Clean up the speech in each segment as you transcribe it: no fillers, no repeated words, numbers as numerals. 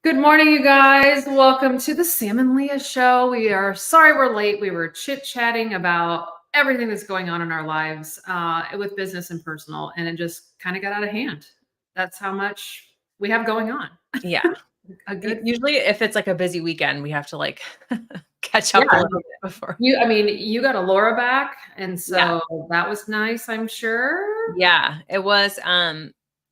Good morning, you guys. Welcome to the Sam Leah Show. We are sorry we're late. We were chit-chatting about everything that's going on in our lives with business and personal, and it just kind of got out of hand. That's how much we have going on. Yeah. A good, Usually if it's like a busy weekend, we have to like catch yeah. up a little bit before. You got a Laura back, and Yeah. so that was nice, I'm sure. Yeah, it was,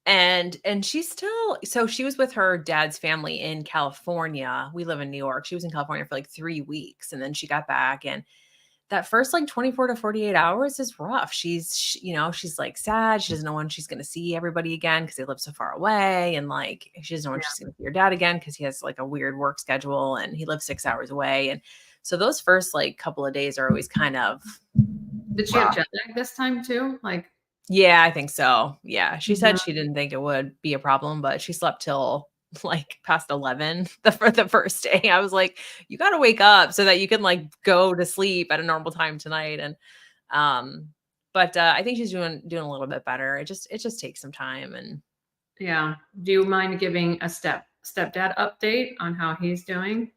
and she's still so she was with her dad's family in California. We live in New York. She was in California for like 3 weeks, and then she got back, and that first like 24 to 48 hours is rough. She's like sad. She doesn't know when she's going to see everybody again because they live so far away. And like, she doesn't know when she's going to see her dad again because he has like a weird work schedule and he lives 6 hours away. And so those first like couple of days are always kind of Did she have jet lag this time too? yeah, I think so. Yeah. She said Mhm. she didn't think it would be a problem, but she slept for past 11 for the first day. I was like, you got to wake up so that you can like go to sleep at a normal time tonight. And, um, but I think she's doing a little bit better. It just takes some time. And Yeah. Do you mind giving a stepdad update on how he's doing?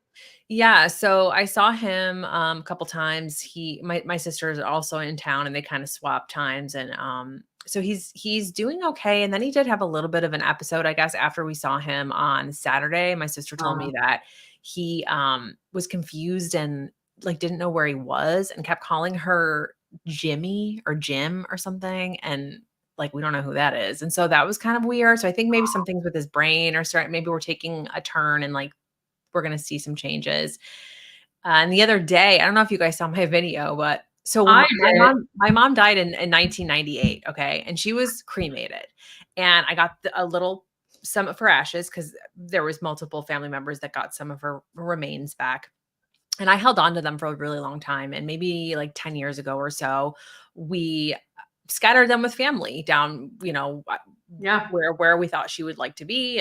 yeah, so I saw him a couple times. My sister is also in town and they kind of swap times, and so he's doing okay. And then he did have a little bit of an episode, I guess, after we saw him on Saturday. My sister told me that he was confused and like didn't know where he was and kept calling her Jimmy or Jim or something, and like we don't know who that is. And so that was kind of weird. So I think maybe some things with his brain are starting, maybe we're taking a turn and like we're going to see some changes. And the other day, I don't know if you guys saw my video, but so when I my did. mom died in 1998. Okay. And she was cremated, and I got a little, some of her ashes, cause there was multiple family members that got some of her remains back. And I held on to them for a really long time. And maybe like 10 years ago or so, we scattered them with family down, Yeah. where we thought she would like to be.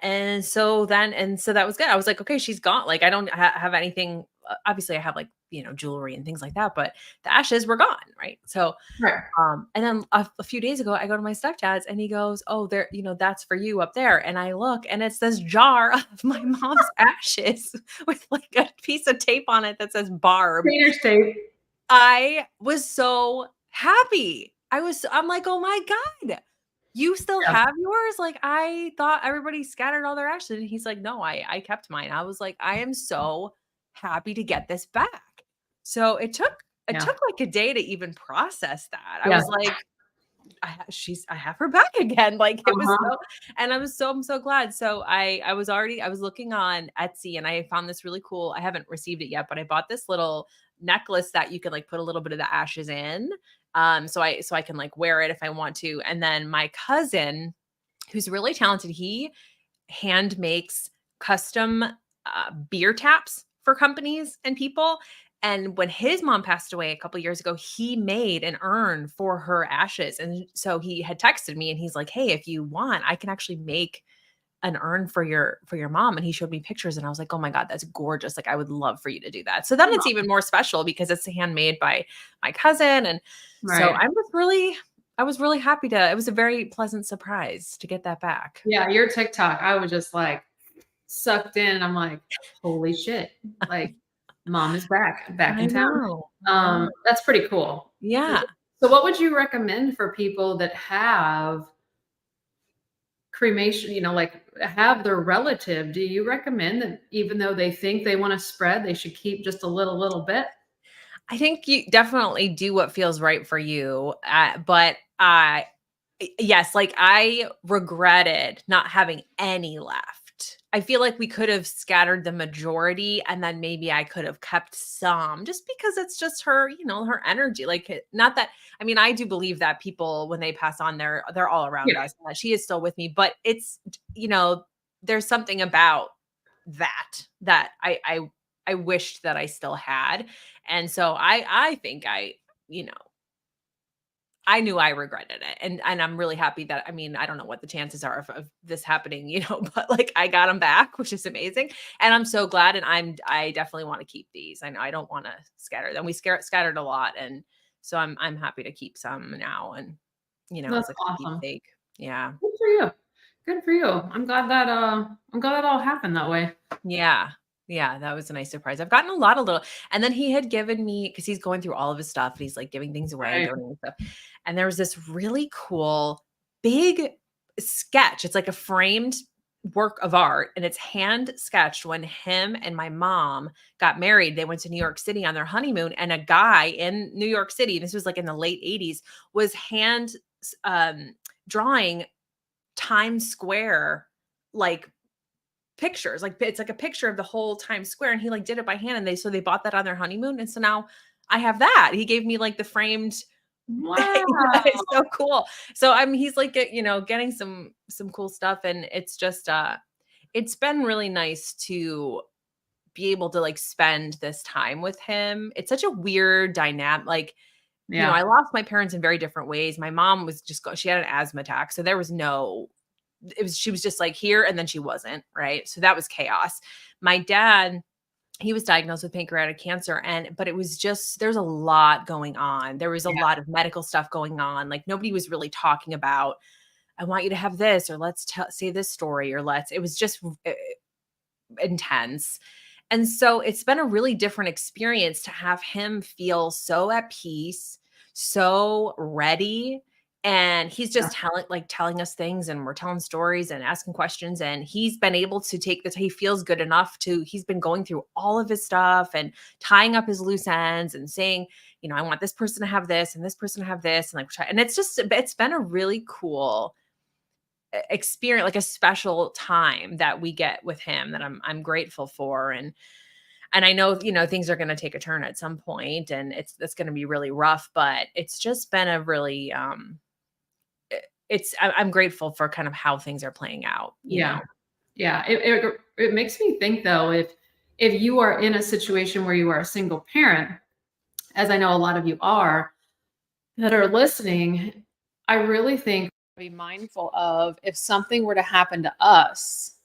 And so that was good. I was like, okay, she's gone. Like, I don't have anything. Obviously I have like, jewelry and things like that, but the ashes were gone. Right. So, Right. and then a few days ago, I go to my stepdad's and he goes, "Oh, there, that's for you up there." And I look and it's this jar of my mom's ashes with like a piece of tape on it that says Barb. Painter's tape. I was so happy. I'm like, "Oh my God, you still Yeah. have yours?" Like, I thought everybody scattered all their ashes. And he's like, "No, I kept mine." I was like, "I am so happy to get this back." So it Yeah. took like a day to even process that. I Yeah. was like, I have her back again. Like it was Uh-huh. so, and I'm so glad. So I was looking on Etsy and I found this really cool. I haven't received it yet, but I bought this little necklace that you can like put a little bit of the ashes in. So I can like wear it if I want to. And then my cousin, who's really talented, he hand makes custom beer taps for companies and people. And when his mom passed away a couple years ago, he made an urn for her ashes. And so he had texted me and he's like, "Hey, if you want, I can actually make an urn for your mom." And he showed me pictures and I was like, "Oh my God, that's gorgeous. Like I would love for you to do that." So then it's even more special because it's handmade by my cousin. And so Right. I was really happy it was a very pleasant surprise to get that back. Yeah, your TikTok, I was just like sucked in. I'm like, holy shit. Like, mom is back I in town. know. I know. That's pretty cool. Yeah. So what would you recommend for people that have cremation, like have their relative? Do you recommend that even though they think they want to spread, they should keep just a little bit? I think you definitely do what feels right for you. But yes, like I regretted not having any left. I feel like we could have scattered the majority and then maybe I could have kept some just because it's just her, her energy. Like not that I mean, I do believe that people when they pass on they're all around Yeah. us. And that she is still with me, but it's there's something about that I wished that I still had. And so I think you know, I knew I regretted it. And I'm really happy that I mean, I don't know what the chances are of this happening, but like I got them back, which is amazing. And I'm so glad. And I definitely want to keep these. I know I don't want to scatter them. We scattered a lot. And so I'm happy to keep some now and That's as a awesome. keepsake. Yeah. Good for you. Good for you. I'm glad that all happened that way. Yeah. Yeah, that was a nice surprise. I've gotten a lot of little, and then he had given me, because he's going through all of his stuff and he's like giving things away, Right. donating stuff. And there was this really cool big sketch. It's like a framed work of art and it's hand sketched when him and my mom got married. They went to New York City on their honeymoon, and a guy in New York City, this was like in the late 80s, was hand drawing Times Square, like pictures, like it's like a picture of the whole Times Square, and he like did it by hand, and they bought that on their honeymoon, and so now I have that. He gave me like the framed it's Wow. so cool. So he's like getting some cool stuff, and it's just it's been really nice to be able to like spend this time with him. It's such a weird dynamic, like, Yeah. I lost my parents in very different ways. My mom was she had an asthma attack, so there was no, she was just like here and then she wasn't, right? So that was chaos. My dad, he was diagnosed with pancreatic cancer, but it was just, there's a lot going on. There was a Yeah. lot of medical stuff going on. Like nobody was really talking about, I want you to have this, or let's say this story, or it was just intense. And so it's been a really different experience to have him feel so at peace, so ready. And he's Yeah. just telling us things, and we're telling stories and asking questions. And he's been able to he feels good enough he's been going through all of his stuff and tying up his loose ends and saying, I want this person to have this and this person to have this. And and it's been a really cool experience, like a special time that we get with him that I'm grateful for. And I know, things are going to take a turn at some point, and it's going to be really rough, but it's just been a really I'm grateful for kind of how things are playing out. Yeah. Yeah. It makes me think though, if you are in a situation where you are a single parent, as I know a lot of you are that are listening, I really think be mindful of if something were to happen to us,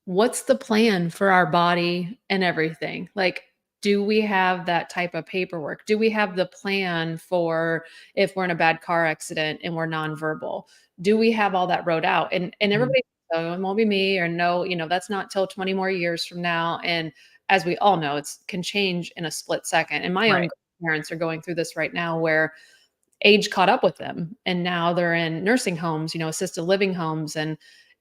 what's the plan for our body and everything? Like, do we have that type of paperwork? Do we have the plan for if we're in a bad car accident and we're nonverbal? Do we have all that wrote out? And Mhm. everybody, oh, it won't be me, or no, that's not till 20 more years from now. And as we all know, it's can change in a split second. And my own Right. parents are going through this right now where age caught up with them, and now they're in nursing homes, assisted living homes, and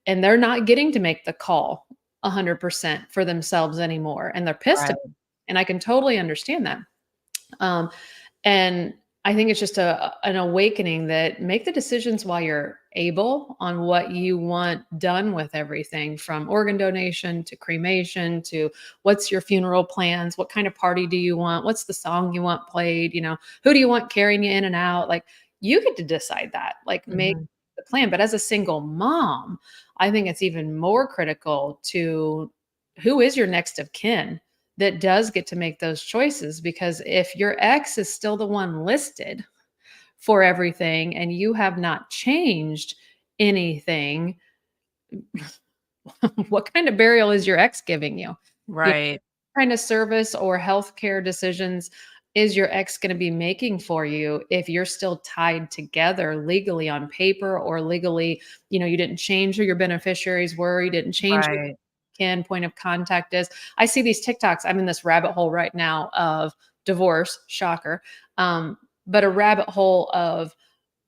they're not getting to make the call 100% for themselves anymore, and they're pissed, Right. and I can totally understand that. um, and I think it's just an awakening that make the decisions while you're able on what you want done with everything, from organ donation to cremation to what's your funeral plans, what kind of party do you want, what's the song you want played, who do you want carrying you in and out. Like, you get to decide that, like, make Mhm. the plan. But as a single mom, I think it's even more critical to who is your next of kin that does get to make those choices, because if your ex is still the one listed for everything and you have not changed anything, what kind of burial is your ex giving you? You know, Right. what kind of service or healthcare decisions is your ex going to be making for you if you're still tied together legally on paper, or legally, you didn't change who your beneficiaries were, you didn't change who Right. can point of contact is. I see these TikToks. I'm in this rabbit hole right now of divorce, shocker. But a rabbit hole of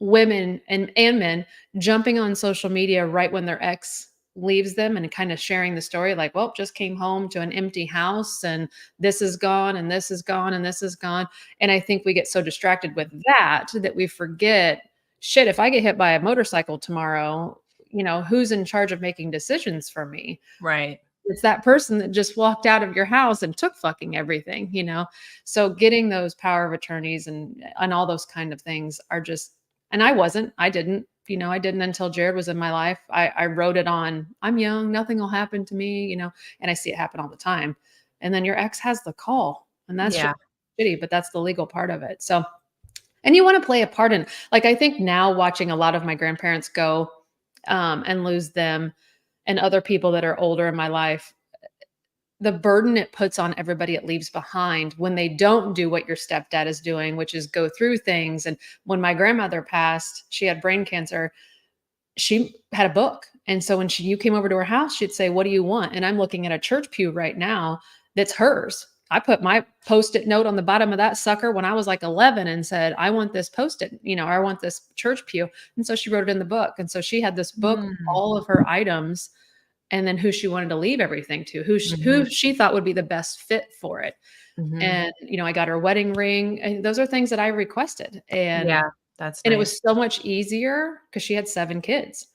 women and men jumping on social media right when their ex leaves them, and kind of sharing the story like, well, just came home to an empty house, and this is gone, and this is gone, and this is gone. And I think we get so distracted with that we forget, shit, if I get hit by a motorcycle tomorrow, who's in charge of making decisions for me? Right. It's that person that just walked out of your house and took fucking everything. So getting those power of attorneys and all those kind of things are just, and I didn't until Jared was in my life. I wrote it on, I'm young, nothing will happen to me, and I see it happen all the time. And then your ex has the call, and that's just Yeah. shitty, but that's the legal part of it. So, and you want to play a part in, like, I think now watching a lot of my grandparents go and lose them, and other people that are older in my life, the burden it puts on everybody it leaves behind when they don't do what your stepdad is doing, which is go through things. And when my grandmother passed, she had brain cancer. She had a book And so when you came over to her house, she'd say, "What do you want?" And I'm looking at a church pew right now that's hers. I put my Post-it note on the bottom of that sucker when I was like 11 and said, "I want this Post-it, I want this church pew." And so she wrote it in the book. And so she had this book, Mm. all of her items, and then who she wanted to leave everything to, Mhm. who she thought would be the best fit for it. Mhm. And, I got her wedding ring, and those are things that I requested. Yeah, that's And it nice. was so much easier because she had 7 kids.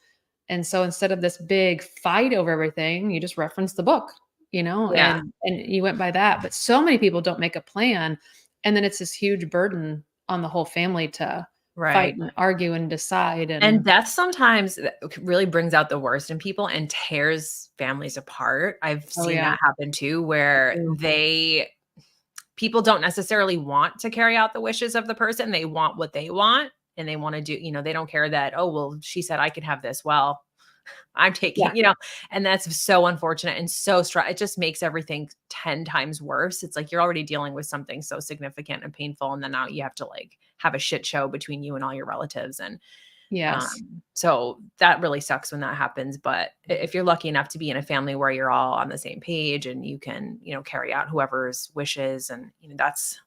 And so instead of this big fight over everything, you just reference the book, Yeah, and you went by that. But so many people don't make a plan, and then it's this huge burden on the whole family to fight right. and argue and decide. And And death sometimes really brings out the worst in people and tears families apart. I've oh seen yeah, that happen too, where too. people don't necessarily want to carry out the wishes of the person. They want what they want and they want to do, they don't care that, oh, well, she said I could have this. Well, I'm Yeah, taking, and that's so unfortunate and so it just makes everything 10 times worse. It's like you're already dealing with something so significant and painful. And then now you have to like have a shit show between you and all your relatives. And yes, so that really sucks when that happens. But if you're lucky enough to be in a family where you're all on the same page and you can, carry out whoever's wishes, and that's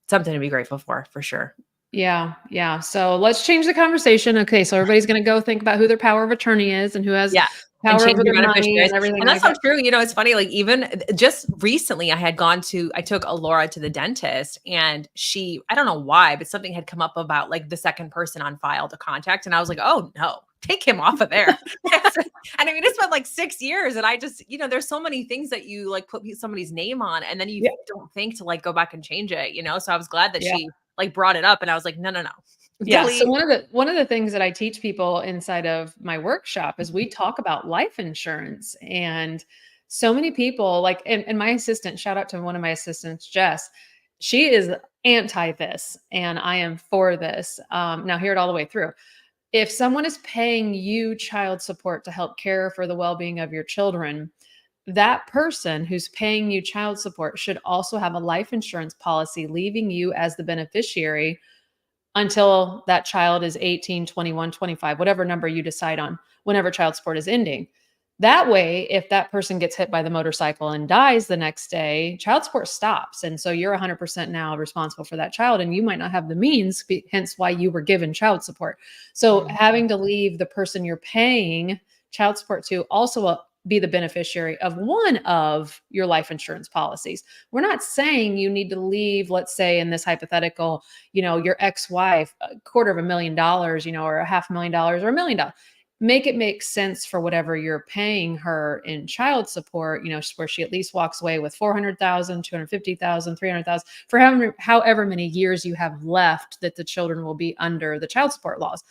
something to be grateful for sure. yeah, yeah. So let's change the conversation. Okay, so everybody's going to go think about who their power of attorney is and who has Yeah, and power change over your their money beneficiaries, and everything and that's like so that. true, it's funny, like, even just recently, I took Alora to the dentist, and I don't know why, but something had come up about, like, the second person on file to contact, and I was like, "Oh, no, take him off of there." And I mean, it's been, like, 6 years, and I just there's so many things that you, like, put somebody's name on, and then you Yeah, don't think to, like, go back and change it, so I was glad that yeah. she, like, brought it up, and I was like, "No, no, no. Yeah, so Delete." one of the things that I teach people inside of my workshop is we Mhm. talk about life insurance. And so many people, like, and my assistant, shout out to one of my assistants, Jess, she is anti this and I am for this. Now hear it all the way through. If someone is paying you child support to help care for the well-being of your children, that person who's paying you child support should also have a life insurance policy leaving you as the beneficiary until that child is 18, 21, 25, whatever number you decide on, whenever child support is ending. That way, if that person gets hit by the motorcycle and dies the next day, child support stops. And so you're 100% now responsible for that child, and you might not have the means, hence why you were given child support. So Mhm. having to leave the person you're paying child support to also be the beneficiary of one of your life insurance policies. We're not saying you need to leave, let's say in this hypothetical, your ex-wife $250,000, or $500,000 or $1 million. Make it make sense for whatever you're paying her in child support, where she at least walks away with 400,000, 250,000, 300,000 for however many years you have left that the children will be under the child support laws.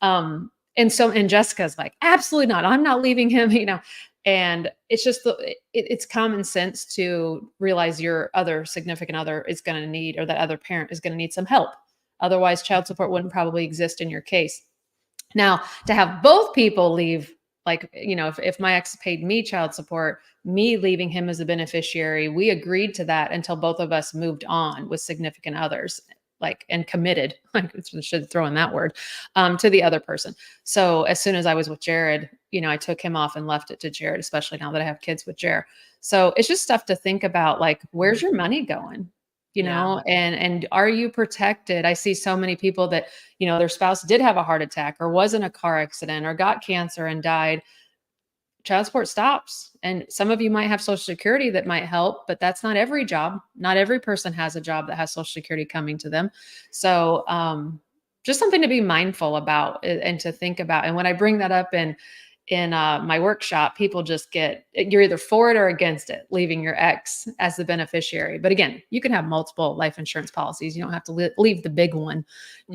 And Jessica's like, absolutely not. I'm not leaving him, And it's just it's common sense to realize your other significant other is going to need, or that other parent is going to need some help. Otherwise, child support wouldn't probably exist in your case. Now, to have both people leave, like, if my ex paid me child support, me leaving him as a beneficiary, we agreed to that until both of us moved on with significant others, like, and committed, I should throw in that word, to the other person. So as soon as I was with Jared, I took him off and left it to Jared, especially now that I have kids with Jared. So it's just stuff to think about, like, where's your money going? Yeah. And are you protected? I see so many people that their spouse did have a heart attack or was in a car accident or got cancer and died. Child support stops. And some of you might have Social Security that might help, but that's not every job. Not every person has a job that has Social Security coming to them. So, just something to be mindful about and to think about. And when I bring that up in my workshop, people just you're either for it or against it, leaving your ex as the beneficiary. But again, you can have multiple life insurance policies. You don't have to leave the big one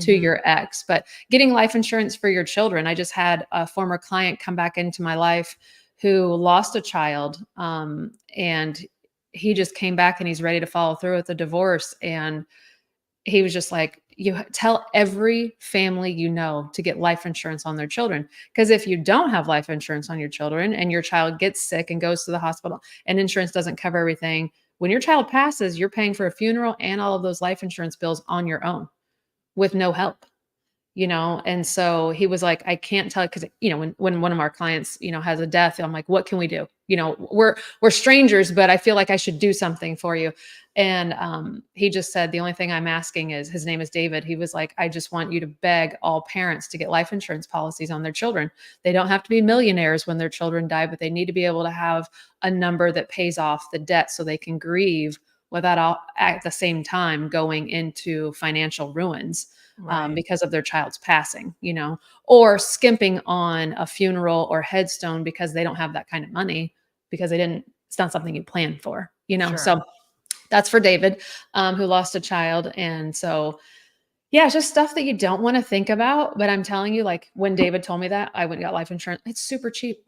to Mhm. your ex. But getting life insurance for your children, I just had a former client come back into my life who lost a child, and he just came back and he's ready to follow through with the divorce. And he was just like, you tell every family to get life insurance on their children. Because if you don't have life insurance on your children and your child gets sick and goes to the hospital and insurance doesn't cover everything, when your child passes, you're paying for a funeral and all of those life insurance bills on your own with no help. And so he was like, I can't tell, because when one of our clients has a death, I'm like, what can we do? We're strangers, but I feel like I should do something for you. And he just said, the only thing I'm asking is, his name is David. He was like, I just want you to beg all parents to get life insurance policies on their children. They don't have to be millionaires when their children die, but they need to be able to have a number that pays off the debt so they can grieve without at the same time going into financial ruins Right. because of their child's passing, or skimping on a funeral or headstone because they don't have that kind of money, because it's not something you plan for, Sure. So that's for David, who lost a child. And so, yeah, it's just stuff that you don't want to think about. But I'm telling you, like when David told me that, I went and got life insurance. It's super cheap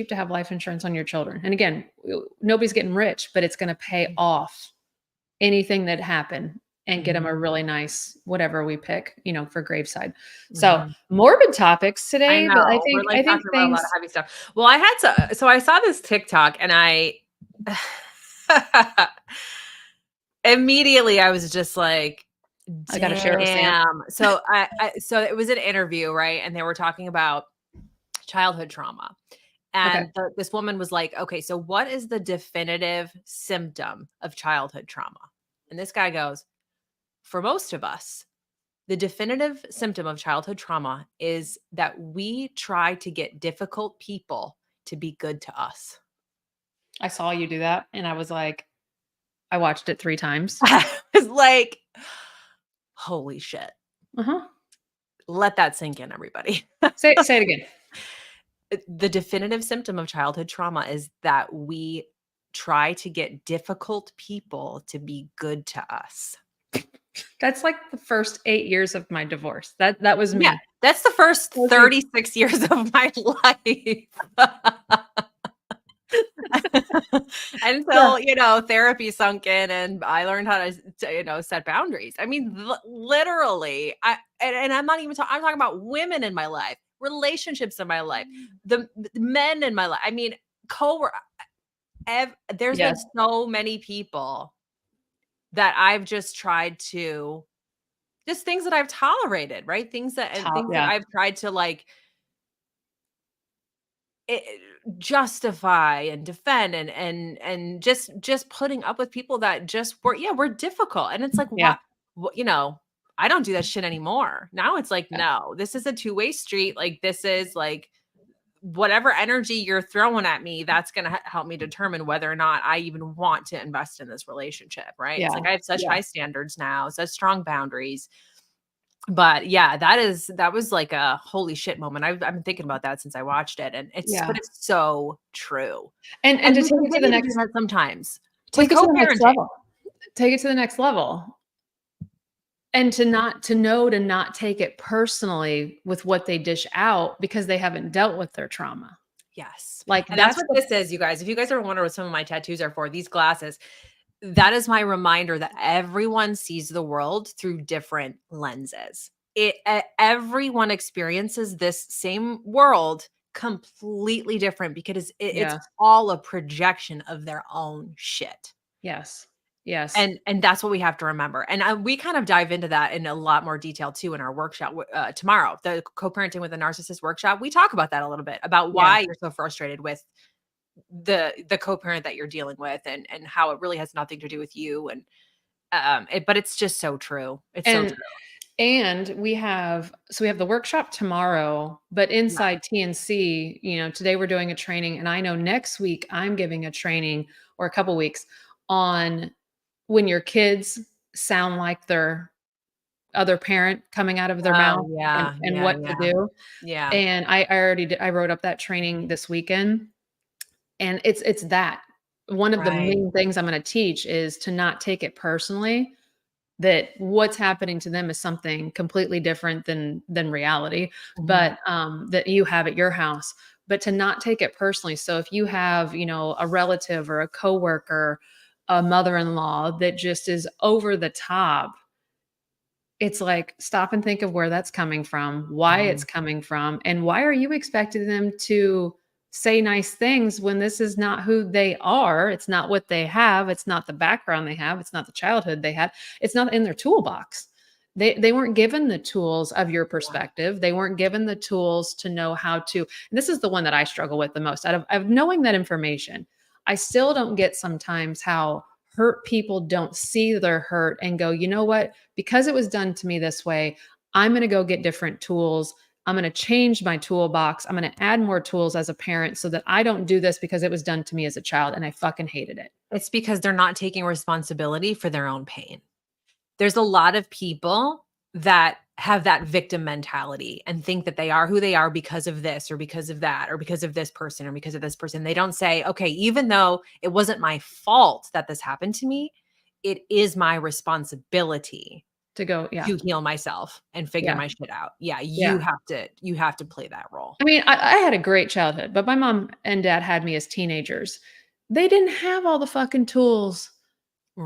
to have life insurance on your children. And again, nobody's getting rich, but it's going to pay off anything that happened and get them a Mhm. really nice whatever we pick, for graveside. So Mhm. morbid topics I today, but I know. We're think like I think talking about a lot of things. heavy stuff. Well, so I saw this TikTok and I immediately I was just like, I got to share it with Sam. damn. So it was an interview, right? And they were talking about childhood trauma. Okay. And this woman was like, okay, so what is the definitive symptom of childhood trauma? And this guy goes, for most of us, the definitive symptom of childhood trauma is that we try to get difficult people to be good to us. I saw you do that, and I was like, I watched it 3 times. I was like, holy shit. Uh-huh. Let that sink in, everybody. Say it again. The definitive symptom of childhood trauma is that we try to get difficult people to be good to us. That's like the first 8 years of my divorce. That was Yeah, me. that's the first That was me. 36 years of my life. Yeah. Until, therapy sunk in and I learned how to set boundaries. I mean, literally, and I'm not even talking, I'm talking about women in my life, relationships in my life, the men in my life. I mean, there's been Yes. so many people that I've just tried to, just things that I've tolerated, right? Things that Yeah. I've tried to like it justify and defend and just putting up with people that just were difficult. And it's like, Yeah. what, I don't do that shit anymore. Now it's like, Yeah. no, this is a two-way street. Like, this is like whatever energy you're throwing at me, that's going to help me determine whether or not I even want to invest in this relationship. Right. It's Yeah. like I have such Yeah. high standards now, such strong boundaries. But yeah, that was like a holy shit moment. I've been thinking about that since I watched it, and Yeah. it's so true. And And to we take it to the continue to do next that sometimes with take it to the next co-parenting. level. Take it to the next level. And to not take it personally with what they dish out because they haven't dealt with their trauma. Yes. Like And that's that's what the this is, you guys. If you guys are wondering what some of my tattoos are for, these glasses, that is my reminder that everyone sees the world through different lenses. Everyone experiences this same world completely different because it's yeah. all a projection of their own shit. Yes. Yes. And that's what we have to remember. And we kind of dive into that in a lot more detail too in our workshop tomorrow, the co-parenting with a narcissist workshop. We talk about that a little bit, about Yeah. why you're so frustrated with the co-parent that you're dealing with, and how it really has nothing to do with you. And but it's just so true. It's so true. And we have the workshop tomorrow, but Yeah. inside TNC, today we're doing a training, and I know next week I'm giving a training, or a couple weeks, on when your kids sound like their other parent coming out of their Oh mouth, and yeah. Yeah. what to Yeah. do. Yeah. And I wrote up that training this weekend, and it's that one of the Right. main things I'm going to teach is to not take it personally, that what's happening to them is something completely different than reality, Mhm. but that you have at your house, but to not take it personally. So if you have, a relative or a coworker, a mother-in-law that just is over the top, it's like, stop and think of where that's coming from, why it's Mhm. coming from, and why are you expecting them to say nice things when this is not who they are? It's not what they have. It's not the background they have. It's not the childhood they had. It's not in their toolbox. They weren't given the tools of your perspective. They weren't given the tools to know how to, and this is the one that I struggle with the most. Out of knowing that information, I still don't get sometimes how hurt people don't see their hurt and go, you know what? Because it was done to me this way, I'm going to go get different tools. I'm going to change my toolbox. I'm going to add more tools as a parent so that I don't do this because it was done to me as a child and I fucking hated it. It's because they're not taking responsibility for their own pain. There's a lot of people that have that victim mentality and think that they are who they are because of this or because of that or because of this person or because of this person. They don't say, okay, even though it wasn't my fault that this happened to me, it is my responsibility To go, yeah. to heal myself and figure Yeah. my shit out. Yeah, Yeah. you have to play that role. I mean, I had a great childhood, but my mom and dad had me as teenagers. They didn't have all the fucking tools.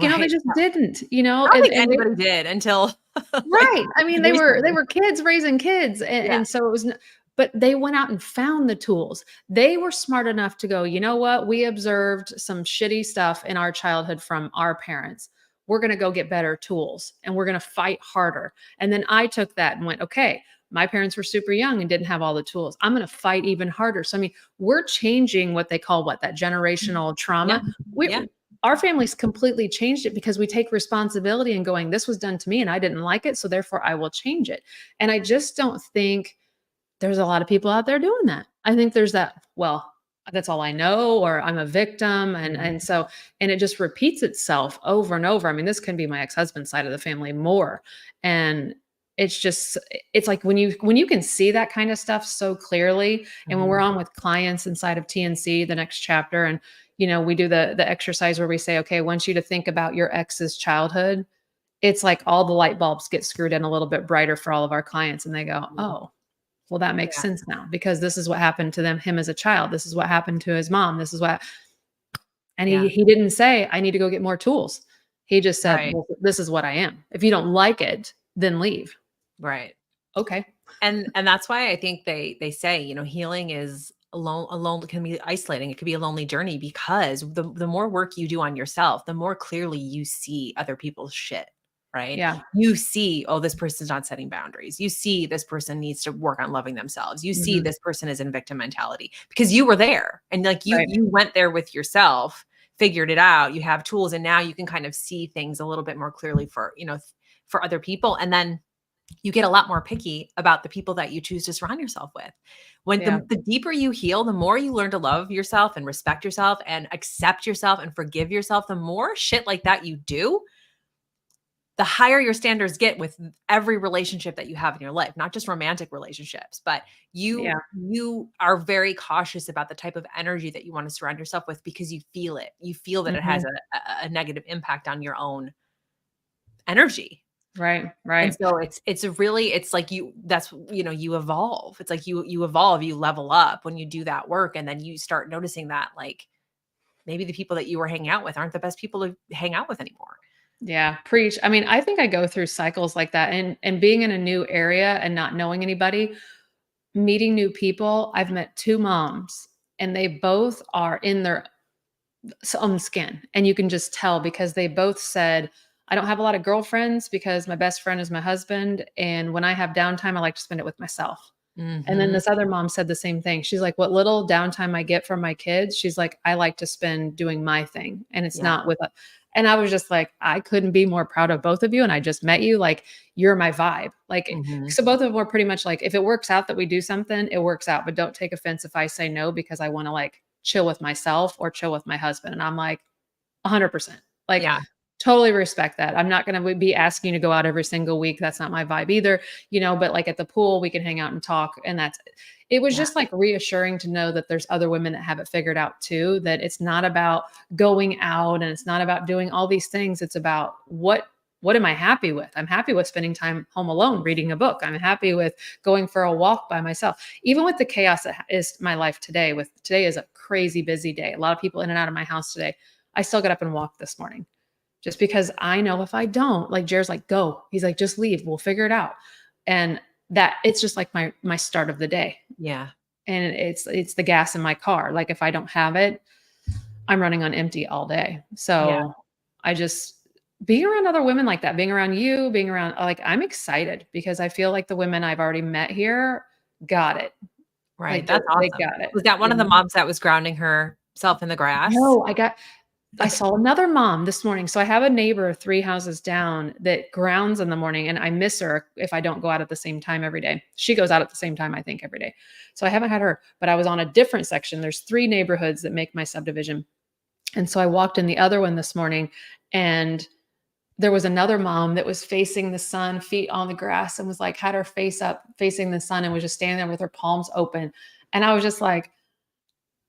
You know, they Right. just didn't, you know, I don't think and they, anybody did until like right. I mean, they recently. were kids raising kids, Yeah. and so it was. But they went out and found the tools. They were smart enough to go, you know what? We observed some shitty stuff in our childhood from our parents. We're going to go get better tools, and we're going to fight harder. And then I took that and went, okay. My parents were super young and didn't have all the tools. I'm going to fight even harder. So I mean, we're changing what they call that generational Yeah. trauma. We Yeah. Our families completely changed it because we take responsibility and going, this was done to me and I didn't like it. So therefore I will change it. And I just don't think there's a lot of people out there doing that. I think there's that, well, that's all I know, or I'm a victim. And it just repeats itself over and over. I mean, this can be my ex-husband's side of the family more. And it's just, it's like when you can see that kind of stuff so clearly. And when we're Mhm. on with clients inside of TNC, the next chapter, and we do the exercise where we say, okay, I want you to think about your ex's childhood. It's like all the light bulbs get screwed in a little bit brighter for all of our clients. And they go, oh, well, that makes Yeah. sense now because this is what happened to him as a child. This is what happened to his mom. This is what, and Yeah. he didn't say, I need to go get more tools. He just said, Right. well, this is what I am. If you don't like it, then leave. Right. Okay. And that's why I think they say, healing is alone can be isolating. It could be a lonely journey because the more work you do on yourself, the more clearly you see other people's shit, right? Yeah. You see, oh, this person's not setting boundaries. You see this person needs to work on loving themselves. You see Mhm. this person is in victim mentality because you were there and like you Right. you went there with yourself, figured it out, you have tools, and now you can kind of see things a little bit more clearly for, for other people. And then you get a lot more picky about the people that you choose to surround yourself with. When Yeah. the deeper you heal, the more you learn to love yourself and respect yourself and accept yourself and forgive yourself, the more shit like that you do, the higher your standards get with every relationship that you have in your life, not just romantic relationships, but Yeah. you are very cautious about the type of energy that you want to surround yourself with because you feel it. You feel that it has Mhm. a negative impact on your own energy. Right. And Right. so it's like you evolve. It's like you evolve, you level up when you do that work. And then you start noticing that like maybe the people that you were hanging out with aren't the best people to hang out with anymore. Yeah, preach. I mean, I think I go through cycles like that, and being in a new area and not knowing anybody, meeting new people. I've met two moms and they both are in their own skin, and you can just tell because they both said, I don't have a lot of girlfriends because my best friend is my husband, and when I have downtime I like to spend it with myself. And then Mhm. this other mom said the same thing. She's like, what little downtime I get from my kids, she's like, I like to spend doing my thing. And it's Yeah. not with a, and I was just like, I couldn't be more proud of both of you. And I just met you. Like, you're my vibe. Like, Mhm. so both of them were pretty much like, if it works out that we do something, it works out. But don't take offense if I say no because I want to like chill with myself or chill with my husband. And I'm like, 100%. Like, Yeah. totally respect that. I'm not going to be asking you to go out every single week. That's not my vibe either, but like at the pool, we can hang out and talk. And it was Yeah. just like reassuring to know that there's other women that have it figured out too, that it's not about going out and it's not about doing all these things. It's about what am I happy with? I'm happy with spending time home alone, reading a book. I'm happy with going for a walk by myself. Even with the chaos that is my life today, today is a crazy busy day. A lot of people in and out of my house today. I still got up and walked this morning just because I know if I don't, like Jared's like, go. He's like, just leave. We'll figure it out. And that it's just like my start of the day. Yeah. And it's the gas in my car. Like if I don't have it, I'm running on empty all day. Yeah. So I just being around other women like that, being around you, being around like, I'm excited because I feel like the women I've already met here got it. Right. Like That's they awesome. got it, Was that one you of the know? moms that was grounding herself in the grass? No, I saw another mom this morning. So I have a neighbor 3 houses down that grounds in the morning, and I miss her if I don't go out at the same time every day. She goes out at the same time, I think, every day. So I haven't had her, but I was on a different section. There's 3 neighborhoods that make my subdivision. And so I walked in the other one this morning, and there was another mom that was facing the sun, feet on the grass, and was like, had her face up facing the sun and was just standing there with her palms open. And I was just like,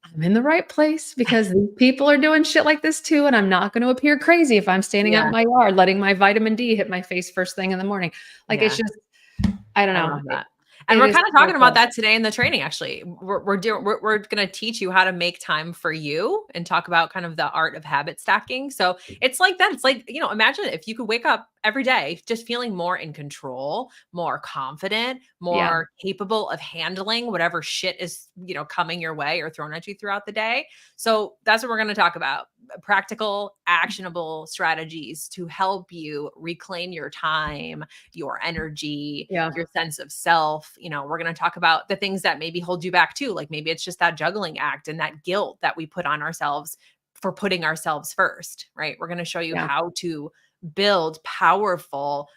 I'm in the right place because these people are doing shit like this too. And I'm not going to appear crazy if I'm standing out Yeah. in my yard, letting my vitamin D hit my face first thing in the morning. Like it's Yeah. just, I don't I know. love that. And It we're is kind of so talking about cool. that today in the training, actually. We're going to teach you how to make time for you and talk about kind of the art of habit stacking. So it's like that. It's like, imagine if you could wake up every day just feeling more in control, more confident, Yeah. more capable of handling whatever shit is, coming your way or thrown at you throughout the day. So that's what we're going to talk about. Practical, actionable strategies to help you reclaim your time, your energy, Yeah. your sense of self. We're going to talk about the things that maybe hold you back too. Like maybe it's just that juggling act and that guilt that we put on ourselves for putting ourselves first, right? We're going to show you Yeah. how to build powerful,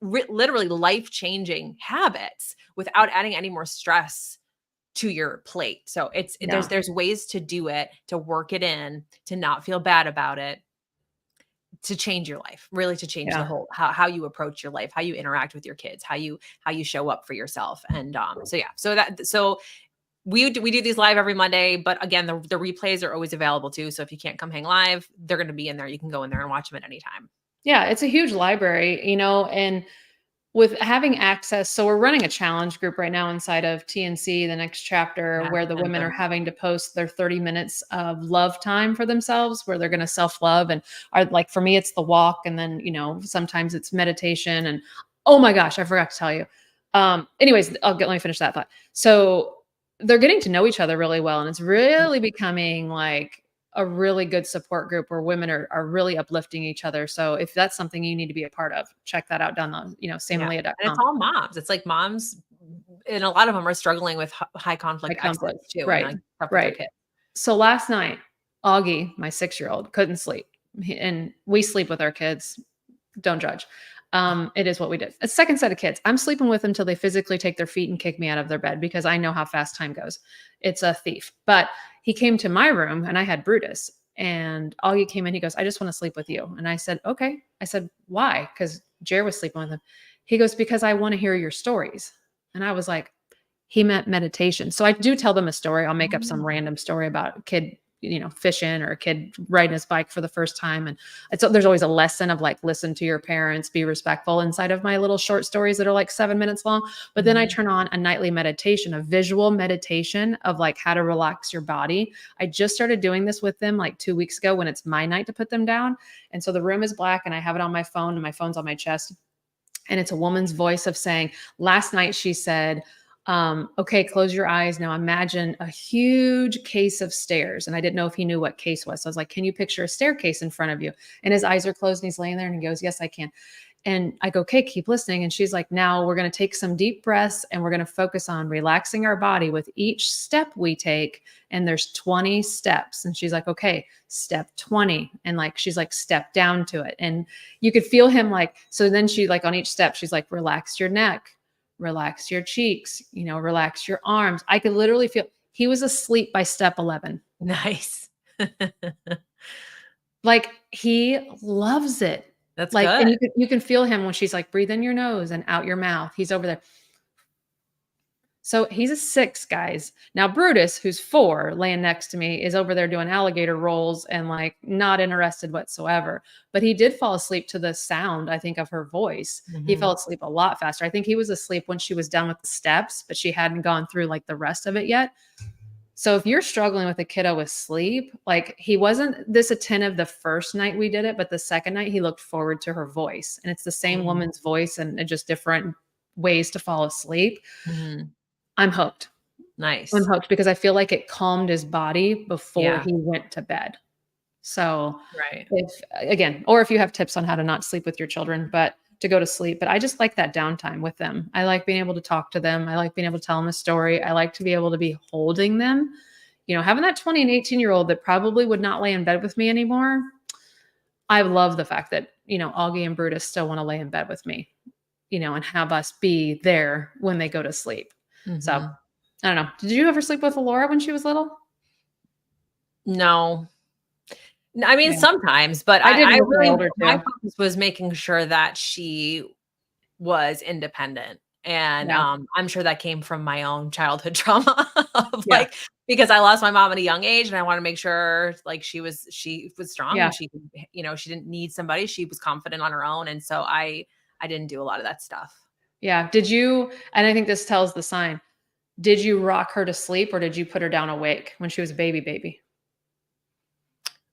literally life-changing habits without adding any more stress to your plate. So Yeah. there's ways to do it, to work it in, to not feel bad about it, to change your life, really to change the Yeah. whole how you approach your life, how you interact with your kids, how you show up for yourself. And so we do these live every Monday, but again, the replays are always available too. So if you can't come hang live, they're going to be in there. You can go in there and watch them at any time. Yeah. It's a huge library, and with having access, so we're running a challenge group right now inside of TNC, the next chapter, Yeah, where the women are Anthem. having to post their 30 minutes of love time for themselves, where they're going to self-love and are like, for me, it's the walk. And then, sometimes it's meditation. And oh my gosh, I forgot to tell you. Anyways, let me finish that thought. So they're getting to know each other really well. And it's really becoming like a really good support group where women are really uplifting each other. So if that's something you need to be a part of, check that out down on, Yeah. And it's samandleah.com. all moms. It's like moms, and a lot of them are struggling with high High conflict exes conflict. too, and Right. like stuff with their Right. kids. So last night, Augie, my 6-year-old, couldn't sleep. And we sleep with our kids. Don't judge. It is what we did. A second set of kids. I'm sleeping with them until they physically take their feet and kick me out of their bed because I know how fast time goes. It's a thief. But he came to my room and I had Brutus. And Augie came in. He goes, I just want to sleep with you. And I said, okay. I said, why? Because Jer was sleeping with him. He goes, because I want to hear your stories. And I was like, he meant meditation. So I do tell them a story. I'll make up some Mm. random story about a kid, fishing or a kid riding his bike for the first time. And there's always a lesson of like, listen to your parents, be respectful inside of my little short stories that are like 7 minutes long. But then I Mhm. turn on a nightly meditation, a visual meditation of like how to relax your body. I just started doing this with them like 2 weeks ago when it's my night to put them down. And so the room is black and I have it on my phone and my phone's on my chest. And it's a woman's voice of saying, last night she said, okay, close your eyes. Now imagine a huge case of stairs. And I didn't know if he knew what case was. So I was like, can you picture a staircase in front of you? And his eyes are closed and he's laying there and he goes, yes, I can. And I go, okay, keep listening. And she's like, now we're going to take some deep breaths and we're going to focus on relaxing our body with each step we take. And there's 20 steps. And she's like, okay, step 20. And like, she's like, step down to it. And you could feel him like, so then she like on each step, she's like, relax your neck, relax your cheeks, relax your arms. I could literally feel he was asleep by step 11. Nice. Like he loves it. That's Like, good. and you can feel him when she's like, breathe in your nose and out your mouth. He's over there. So he's a 6, guys. Now Brutus, who's 4, laying next to me, is over there doing alligator rolls and like not interested whatsoever. But he did fall asleep to the sound, I think, of her voice. He Mhm. fell asleep a lot faster. I think he was asleep when she was done with the steps, but she hadn't gone through like the rest of it yet. So if you're struggling with a kiddo with sleep, like he wasn't this attentive the first night we did it, but the second night he looked forward to her voice. And it's the same Mm. woman's voice and just different ways to fall asleep. Mhm. I'm hooked. I'm Nice. hooked because I feel like it calmed his body before Yeah. he went to bed. So Right. or if you have tips on how to not sleep with your children, but to go to sleep. But I just like that downtime with them. I like being able to talk to them. I like being able to tell them a story. I like to be able to be holding them. Having that 20 and 18-year-old that probably would not lay in bed with me anymore. I love the fact that, Augie and Brutus still want to lay in bed with me, and have us be there when they go to sleep. So Mhm. I don't know. Did you ever sleep with Laura when she was little? No. I mean, Yeah. sometimes, but I did I with my really older my two. focus was making sure that she was independent, and, Yeah. I'm sure that came from my own childhood trauma of, Yeah. because I lost my mom at a young age, and I wanna make sure, she was strong Yeah. and she could, she didn't need somebody, she was confident on her own, and so I didn't do a lot of that stuff. Yeah. And I think this tells the sign. Did you rock her to sleep or did you put her down awake when she was a baby?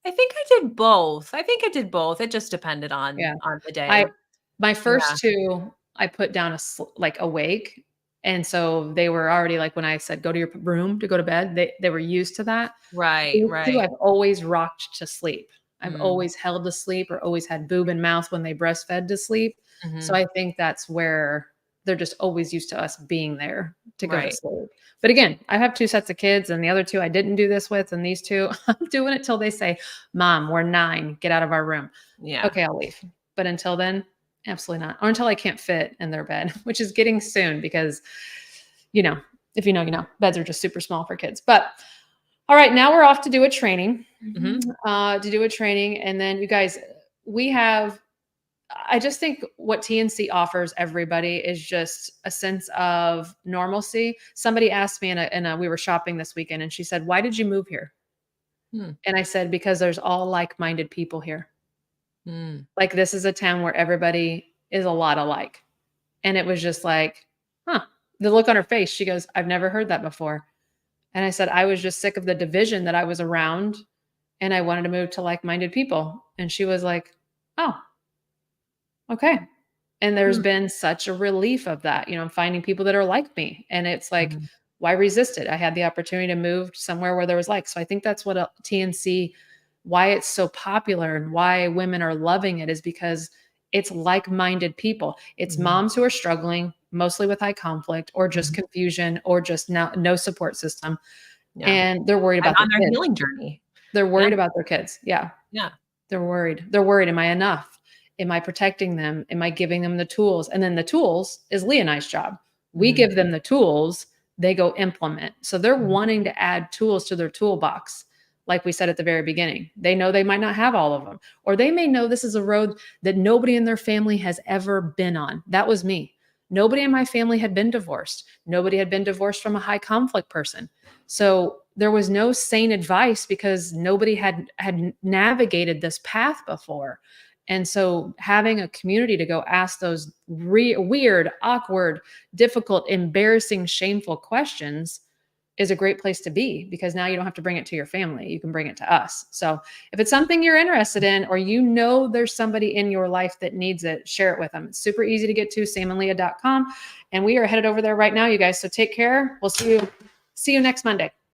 I think I did both. It just depended Yeah. on the I day. My Yeah. first two, I put down like awake. And so they were already like when I said go to your room to go to bed, they were used to that. Right, These two, right. I've always rocked to sleep. I've Mm, always held to sleep or always had boob and mouth when they breastfed to sleep. So mhm. I think that's where they're just always used to us being there to go to Right. sleep. But again, I have two sets of kids and the other two I didn't do this with. And these two, I'm doing it till they say, Mom, we're 9, get out of our room. Yeah. Okay, I'll leave. But until then, absolutely not. Or until I can't fit in their bed, which is getting soon because, you know, if you know, beds are just super small for kids. But all right, now we're off to do a training. Mhm. And then you guys, we have. I just think what TNC offers everybody is just a sense of normalcy. Somebody asked me, we were shopping this weekend, and she said, "Why did you move here?" Hmm. And I said, "Because there's all like-minded people here. Mm. Like this is a town where everybody is a lot alike." And it was just like, huh. The look on her face, she goes, "I've never heard that before." And I said, "I was just sick of the division that I was around and I wanted to move to like-minded people." And she was like, "Oh, okay." And there's Hmm. been such a relief of that. I'm finding people that are like me. And it's like, Mhm. why resist it? I had the opportunity to move somewhere where there was like. So I think that's what TNC, why it's so popular and why women are loving it is because it's like-minded people. It's Mhm. moms who are struggling, mostly with high conflict or just Mhm. confusion or just no support system. Yeah. And they're worried And about their on their kids. healing journey. They're Yeah. worried about their kids. Yeah. Yeah. They're worried. They're worried. Am I enough? Am I protecting them? Am I giving them the tools? And then the tools is Leah and I's job. We Mhm. give them the tools, they go implement. So they're Mhm. wanting to add tools to their toolbox. Like we said at the very beginning, they know they might not have all of them, or they may know this is a road that nobody in their family has ever been on. That was me. Nobody in my family had been divorced. Nobody had been divorced from a high conflict person. So there was no sane advice because nobody had navigated this path before. And so having a community to go ask those weird, awkward, difficult, embarrassing, shameful questions is a great place to be because now you don't have to bring it to your family. You can bring it to us. So if it's something you're interested in or there's somebody in your life that needs it, share it with them. It's super easy to get to samandleah.com. And we are headed over there right now, you guys. So take care. We'll see you next Monday.